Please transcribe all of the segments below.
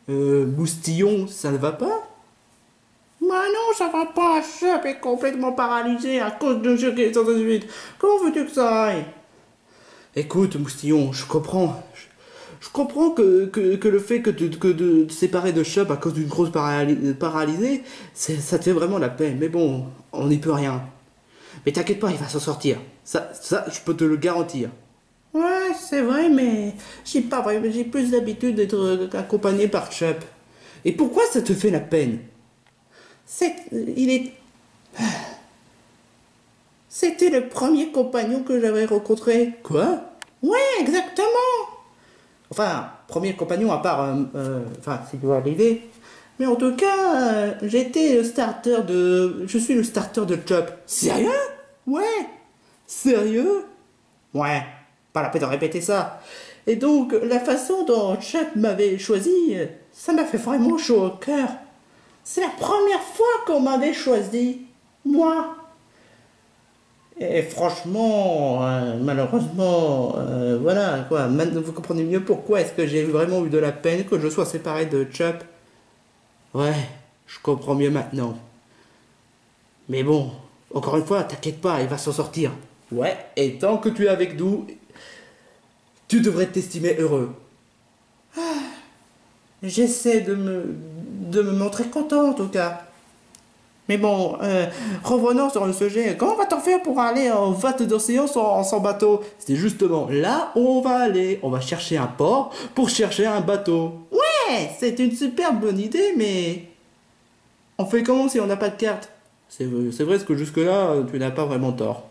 Moustillon, ça ne va pas? Bah non, ça va pas, Chup est complètement paralysé à cause de ce qui est 118. Comment veux-tu que ça aille? Écoute, Moustillon, je comprends. Je comprends que le fait que de te séparer de Chup à cause d'une grosse paralysée, ça te fait vraiment la peine. Mais bon, on n'y peut rien. Mais t'inquiète pas, il va s'en sortir. Ça, je peux te le garantir. Ouais, c'est vrai, mais j'ai plus d'habitude d'être accompagné par Chup. Et pourquoi ça te fait la peine? C'était le premier compagnon que j'avais rencontré. Quoi? Ouais, exactement. Enfin, premier compagnon à part... enfin, si tu vois l'idée. Mais en tout cas, je suis le starter de Chup. Sérieux? Ouais. Sérieux? Ouais, pas la peine de répéter ça. Et donc, la façon dont Chup m'avait choisi, ça m'a fait vraiment chaud au cœur. C'est la première fois qu'on m'avait choisi. Moi. Et franchement, malheureusement, voilà, quoi. Maintenant, vous comprenez mieux pourquoi est-ce que j'ai vraiment eu de la peine que je sois séparé de Chup. Ouais, je comprends mieux maintenant. Mais bon, encore une fois, t'inquiète pas, il va s'en sortir. Ouais. Et tant que tu es avec nous, tu devrais t'estimer heureux. J'essaie de me montrer content en tout cas. Mais bon, revenons sur le sujet. Comment va-t-on faire pour aller en vaste d'océan sans bateau? C'est justement là où on va aller. On va chercher un port pour chercher un bateau. Ouais, c'est une super bonne idée, mais... On fait comment si on n'a pas de carte? C'est vrai, que jusque-là, tu n'as pas vraiment tort.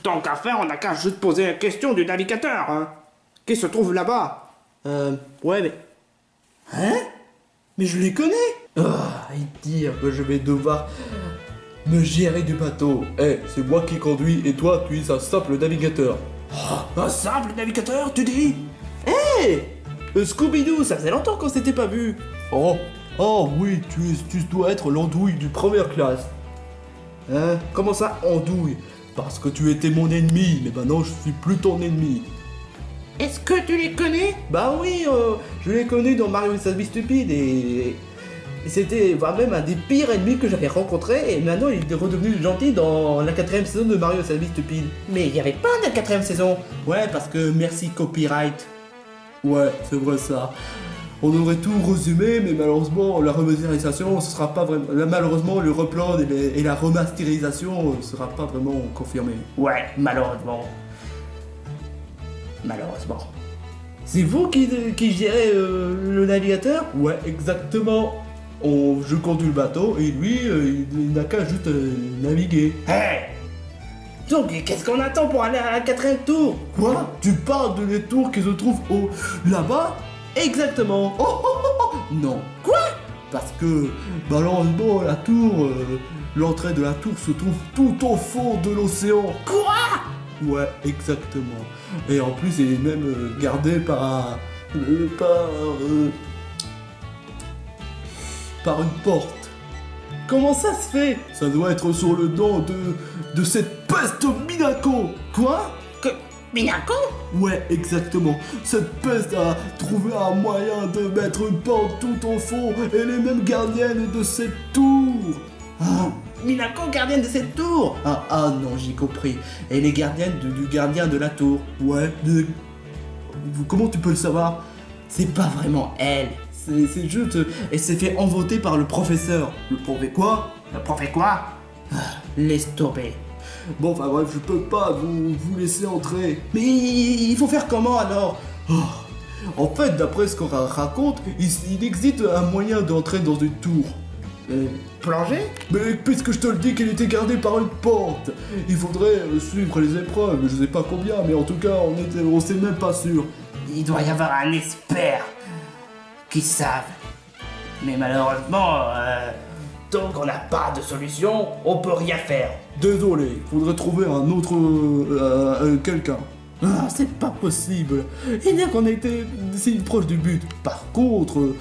Tant qu'à faire, on n'a qu'à juste poser la question du navigateur, hein. Qui se trouve là-bas? Ouais, mais... Hein? Mais je les connais! Et dire que je vais devoir me gérer du bateau. C'est moi qui conduis et toi, tu es un simple navigateur. Un simple navigateur, tu dis? Scooby-Doo, ça faisait longtemps qu'on s'était pas vu. Oh oui, tu dois être l'andouille du première classe. Hein? Comment ça, andouille? Parce que tu étais mon ennemi, mais maintenant je suis plus ton ennemi. Est-ce que tu les connais? Bah oui, je l'ai connu dans Mario et sa vie stupide et c'était même un des pires ennemis que j'avais rencontré et maintenant il est redevenu gentil dans la 4ème saison de Mario et sa vie stupide. Mais il n'y avait pas de 4ème saison. Ouais, parce que merci copyright. Ouais, c'est vrai ça. On aurait tout résumé, mais malheureusement la remasterisation ce sera pas vraiment... Malheureusement le replay et la remasterisation ne sera pas vraiment confirmé. Ouais, malheureusement. Malheureusement. C'est vous qui gérez le navigateur? Ouais, exactement. Je conduis le bateau et lui, il n'a qu'à juste naviguer. Donc, qu'est-ce qu'on attend pour aller à la 4ème tour? Quoi? Tu parles de les tours qui se trouvent là-bas? Exactement. Non. Quoi? Parce que, malheureusement, la tour, l'entrée de la tour se trouve tout au fond de l'océan. Quoi? Ouais, exactement. Et en plus, il est même gardé par par une porte. Comment ça se fait? Ça doit être sur le dos de cette peste Minako. Quoi? Minako? Ouais, exactement. Cette peste a trouvé un moyen de mettre une porte tout au fond. Elle est même gardienne de cette tour. Minako, gardienne de cette tour? Ah non, j'ai compris. Elle est gardienne du gardien de la tour. Ouais, comment tu peux le savoir? C'est pas vraiment elle. C'est juste... Elle s'est fait envoûter par le professeur. Le professeur quoi? Le professeur quoi? Laisse tomber. Bon, enfin bref, je peux pas vous laisser entrer. Mais il faut faire comment alors? En fait, d'après ce qu'on raconte, il existe un moyen d'entrer dans une tour. Plonger? Mais puisque je te le dis qu'il était gardé par une porte, il faudrait suivre les épreuves, je sais pas combien, mais en tout cas, on sait même pas sûr. Il doit y avoir un expert qui savent. Mais malheureusement, tant qu'on n'a pas de solution, on peut rien faire. Désolé, il faudrait trouver un autre... quelqu'un. C'est pas possible. Il n'y a qu'on a été si proche du but. Par contre,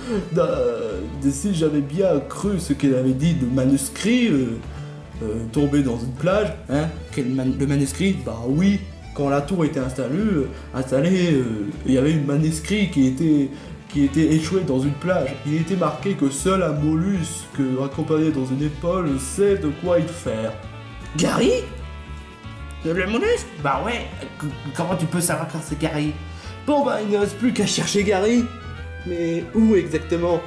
si j'avais bien cru ce qu'il avait dit de manuscrit, tombé dans une plage, hein, le manuscrit, bah oui, quand la tour était installée, il y avait une manuscrit qui était échouée dans une plage. Il était marqué que seul un mollusque accompagné dans une épaule sait de quoi il faire. Gary? Le mollusque? Bah ouais, comment tu peux savoir quand c'est Gary? Bon bah il ne reste plus qu'à chercher Gary. Mais où exactement?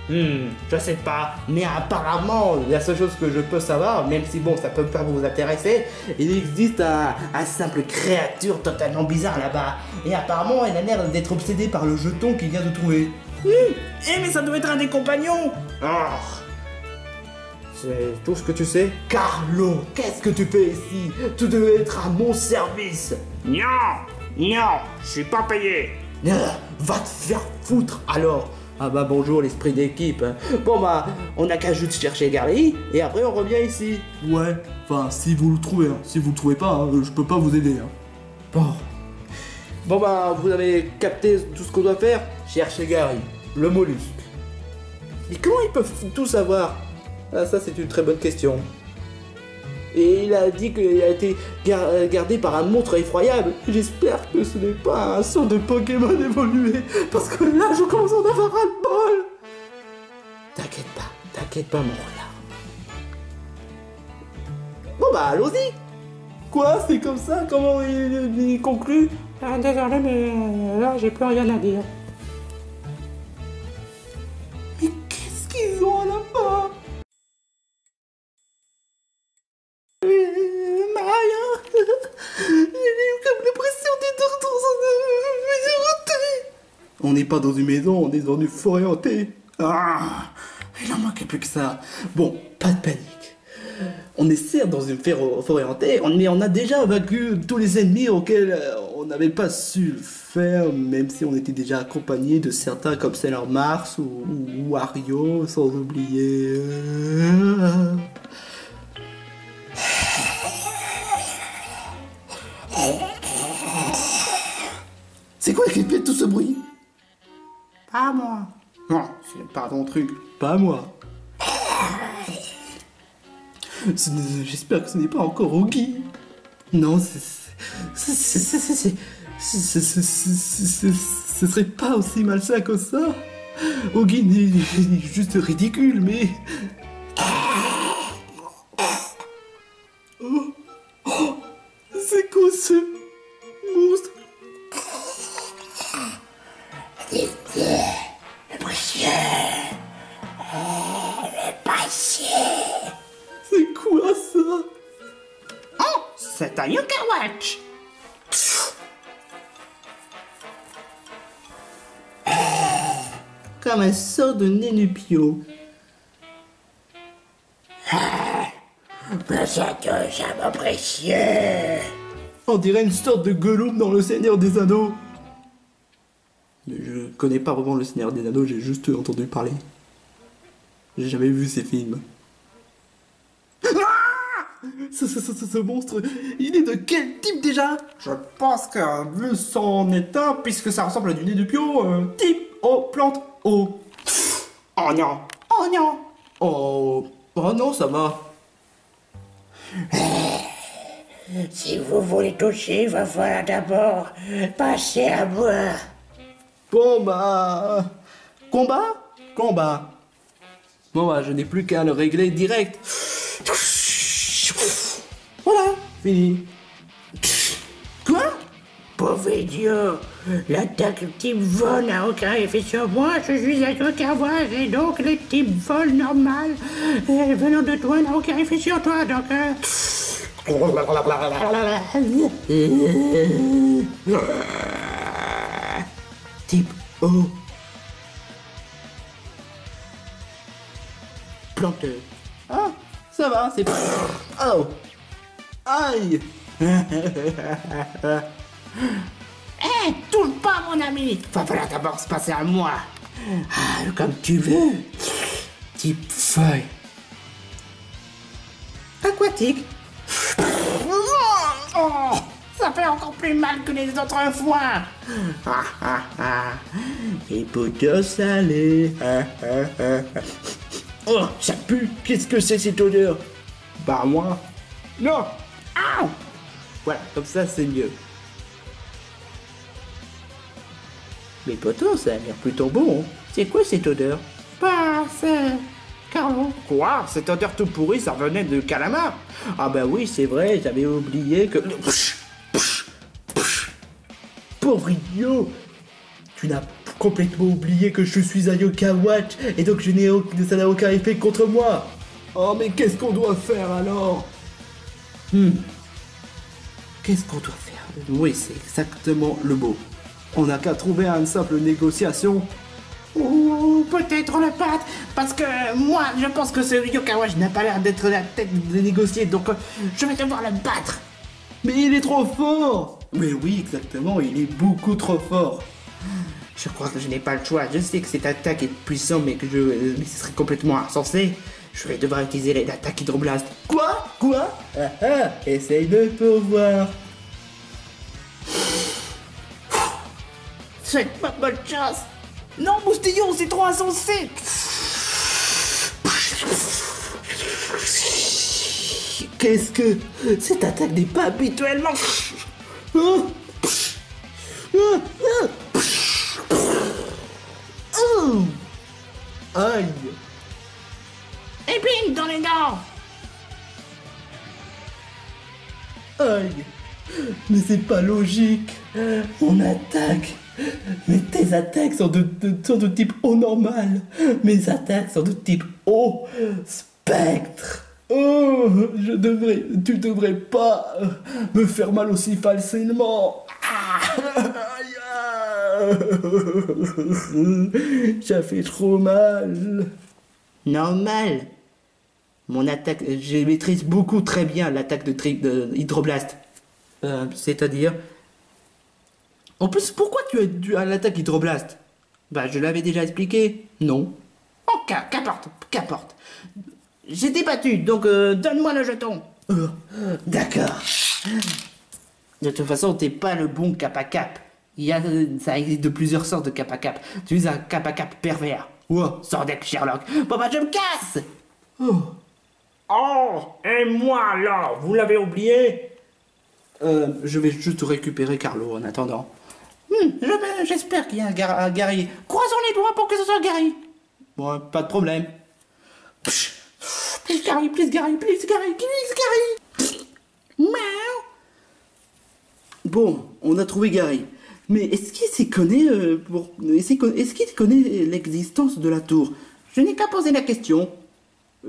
Je sais pas, mais apparemment, la seule chose que je peux savoir, même si bon, ça peut pas vous intéresser, il existe un simple créature totalement bizarre là-bas. Et apparemment, elle a l'air d'être obsédée par le jeton qu'il vient de trouver. Mais ça doit être un des compagnons. C'est tout ce que tu sais? Carlo, qu'est-ce que tu fais ici? Tu devais être à mon service. Non, je suis pas payé. Va te faire foutre alors. Ah bah bonjour l'esprit d'équipe. Bon bah, on n'a qu'à juste chercher Gary, et après on revient ici. Ouais, enfin si vous le trouvez, hein. Si vous le trouvez pas, je peux pas vous aider. Bon bah, vous avez capté tout ce qu'on doit faire? Chercher Gary, le mollusque. Et comment ils peuvent tout savoir? Ah, ça c'est une très bonne question. Et il a dit qu'il a été gardé par un monstre effroyable. J'espère que ce n'est pas un sort de Pokémon évolué, parce que là je commence à en avoir ras-le-bol. T'inquiète pas mon renard. Bon bah allons-y. Quoi? C'est comme ça? Comment il conclut? Désolé, mais là, j'ai plus rien à dire. Mais qu'est-ce qu'ils ont là-bas? On n'est pas dans une maison, on est dans une forêt hantée. Il en manquait plus que ça. Bon, pas de panique. On est certes dans une forêt hantée, mais on a déjà vaincu tous les ennemis auxquels on n'avait pas su le faire, même si on était déjà accompagné de certains comme Sailor Mars ou Wario, sans oublier... C'est quoi qui fait tout ce bruit? Pas moi. Non, c'est pas ton truc, pas moi. J'espère que ce n'est pas encore Ogi. Non, ce serait pas aussi malsain que ça. Ogi est juste ridicule, mais... Oh, c'est quoi ce monstre? Le précieux. Le précieux. C'est quoi ça? Oh, c'est un Yuka Watch. Comme un sort de Nénupio. Mais ça touche à mon précieux. On dirait une sorte de Gollum dans Le Seigneur des Anneaux. Je connais pas vraiment Le Seigneur des Anneaux, j'ai juste entendu parler. J'ai jamais vu ces films. Ce monstre, il est de quel type déjà? Je pense que vu son état, puisque ça ressemble à du Nénupio, type plante eau. Oh non. Oh non, ça va. Si vous voulez toucher, il va falloir d'abord passer à boire. Bon bah... Combat. Bon bah, je n'ai plus qu'à le régler direct. Voilà, fini. Quoi? Pauvre idiot, l'attaque type vol n'a aucun effet sur moi, je suis un cacahuète et donc le type vol normal venant de toi n'a aucun effet sur toi, donc... Type O. Plante. Ah, ça va, c'est pas... Oh. Aïe. touche pas mon ami, va falloir d'abord se passer à moi. Comme tu veux. Type feuille. Aquatique. Oh, ça fait encore plus mal que les autres fois. Et poteau salé. Oh, ça pue. Qu'est-ce que c'est cette odeur? Bah moi. Non. Ah, Voilà, comme ça c'est mieux. Mais poteau, ça a l'air plutôt bon. Hein. C'est quoi cette odeur? Bah, c'est... Carlo. Quoi? Cette odeur tout pourrie, ça revenait de calamar? Ah bah oui, c'est vrai, j'avais oublié que... Pauvre idiot! Tu n'as complètement oublié que je suis un Yoka Watch, et donc ça n'a aucun effet contre moi! Oh, mais qu'est-ce qu'on doit faire alors? Qu'est-ce qu'on doit faire? Oui, c'est exactement le mot. On n'a qu'à trouver une simple négociation. Ou peut-être le battre, Parce que moi, je pense que ce Yoka Watch n'a pas l'air d'être la tête de négocier, donc je vais devoir le battre! Mais il est trop fort! Mais oui, exactement, il est beaucoup trop fort. Je crois que je n'ai pas le choix. Je sais que cette attaque est puissante, mais que mais ce serait complètement insensé. Je vais devoir utiliser l'attaque Hydroblast. Quoi? Essaye de tout voir. C'est pas bonne chance. Non, Moustillon, c'est trop insensé. Qu'est-ce que... Cette attaque n'est pas habituellement... Aïe. et bim, dans les dents. Aïe. Mais c'est pas logique. On attaque. Mais tes attaques sont de type O normal. Mes attaques sont de type O spectre. Oh, tu devrais pas me faire mal aussi facilement. Ça fait trop mal. Normal. Mon attaque... Je maîtrise beaucoup très bien l'attaque de Hydroblast. C'est-à-dire... En plus, pourquoi tu as l'attaque Hydroblast? Bah, je l'avais déjà expliqué. Non. Oh, qu'importe. J'ai débattu, donc donne-moi le jeton. D'accord. De toute façon, t'es pas le bon Kappa Cap. Ça existe de plusieurs sortes de Kappa Cap. Tu es un Kappa Cap pervers. Ouah. Sors d'être Sherlock. Bon bah, je me casse. Oh, et moi là, vous l'avez oublié? Je vais juste récupérer Carlo en attendant. J'espère qu'il y a un Gary. Croisons les doigts pour que ce soit Gary. Bon, pas de problème. Please Gary. Miaou. Bon, on a trouvé Gary. Mais est-ce qu'il s'y connaît est-ce qu'il connaît l'existence de la tour? Je n'ai qu'à poser la question.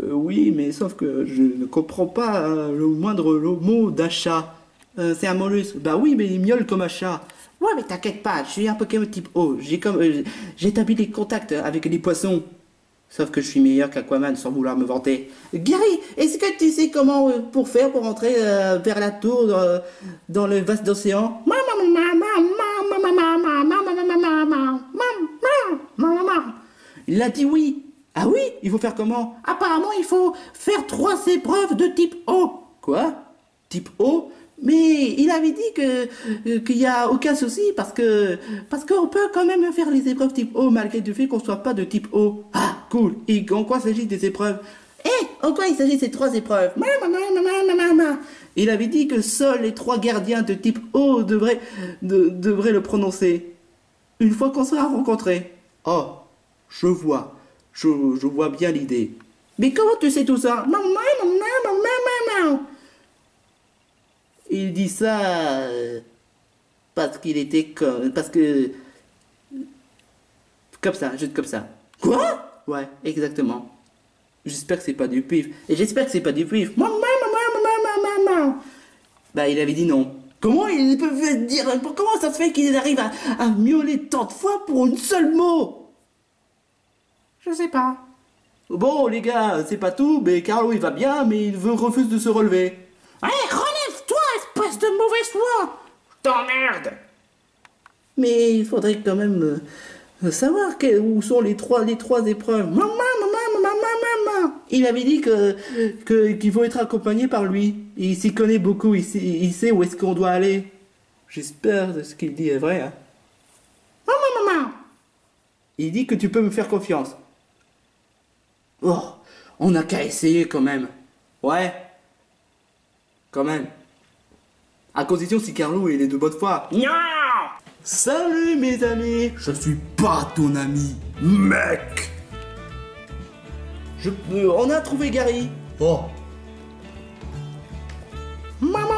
Oui, mais sauf que je ne comprends pas le moindre mot d'achat. C'est un mollusque. Bah oui, mais il miaule comme un chat. Ouais, mais t'inquiète pas, je suis un Pokémon type O. J'ai établi des contacts avec les poissons. Sauf que je suis meilleur qu'Aquaman sans vouloir me vanter. Gary, est-ce que tu sais comment pour faire pour entrer vers la tour dans le vaste océan? Il a dit oui. Ah oui? Il faut faire comment? Apparemment, il faut faire 3 épreuves de type O. Quoi? Type O? Mais il avait dit qu'il n'y a aucun souci parce qu'on peut quand même faire les épreuves type O malgré le fait qu'on ne soit pas de type O. Ah, cool. Et en quoi s'agit des épreuves? En quoi il s'agit de ces 3 épreuves? Il avait dit que seuls les 3 gardiens de type O devraient le prononcer. Une fois qu'on sera rencontrés. Oh, je vois. Je vois bien l'idée. Mais comment tu sais tout ça? Il dit ça parce qu'il était parce que comme ça, juste comme ça. Quoi? Ouais, exactement. J'espère que c'est pas du pif. Et j'espère que c'est pas du pif. Bah, il avait dit non. Comment il peut dire? Comment ça se fait qu'il arrive à miauler tant de fois pour une seule mot? Je sais pas. Bon, les gars, c'est pas tout, mais Carlo il va bien, mais il refuse de se relever. Relève-toi, espèce de mauvaise foi! T'emmerde! Mais il faudrait quand même savoir où sont les trois épreuves. Il avait dit qu'il faut être accompagné par lui. Il s'y connaît beaucoup, il sait où est-ce qu'on doit aller. J'espère que ce qu'il dit est vrai. Hein. Il dit que tu peux me faire confiance. Oh, on n'a qu'à essayer quand même. Ouais. Quand même. À condition si Carlo il est de bonne foi. Non! Salut mes amis. Je suis pas ton ami, mec. On a trouvé Gary. Oh. Maman.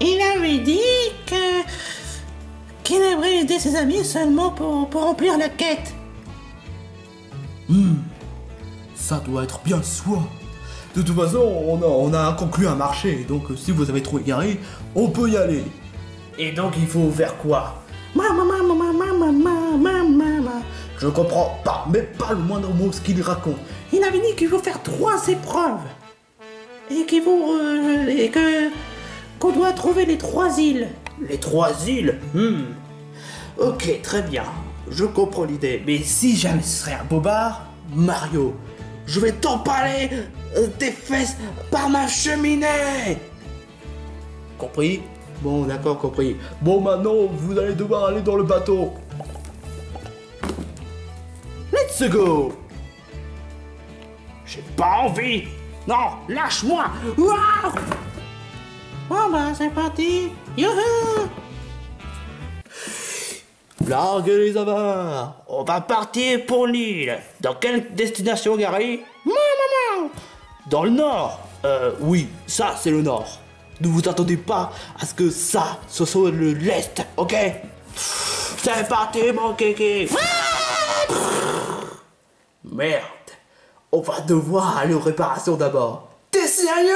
Il avait dit qu'il aimerait aider ses amis seulement pour remplir la quête. Ça doit être bien soi. De toute façon, on a conclu un marché, donc si vous avez trouvé Gary, on peut y aller. Et donc il faut faire quoi? Maman. Je comprends pas, mais pas le moindre mot ce qu'il raconte. Il avait dit qu'il faut faire 3 épreuves. Et qu'on doit trouver les 3 îles. Les 3 îles? Ok, très bien. Je comprends l'idée. Mais si jamais ce serait un bobard, Mario, je vais t'empaler tes fesses par ma cheminée. Compris? Bon, d'accord, compris. Bon, maintenant, vous allez devoir aller dans le bateau. Let's go. J'ai pas envie. Non, lâche-moi. Waouh. Bon bah c'est parti. Youhou. Larguez les avares. On va partir pour l'île. Dans quelle destination, Gary? Maman. Dans le nord. Oui, ça c'est le nord. Ne vous attendez pas à ce que ça, ce soit l'est, ok? C'est parti, mon kéké. Merde. On va devoir aller aux réparations d'abord. T'es sérieux?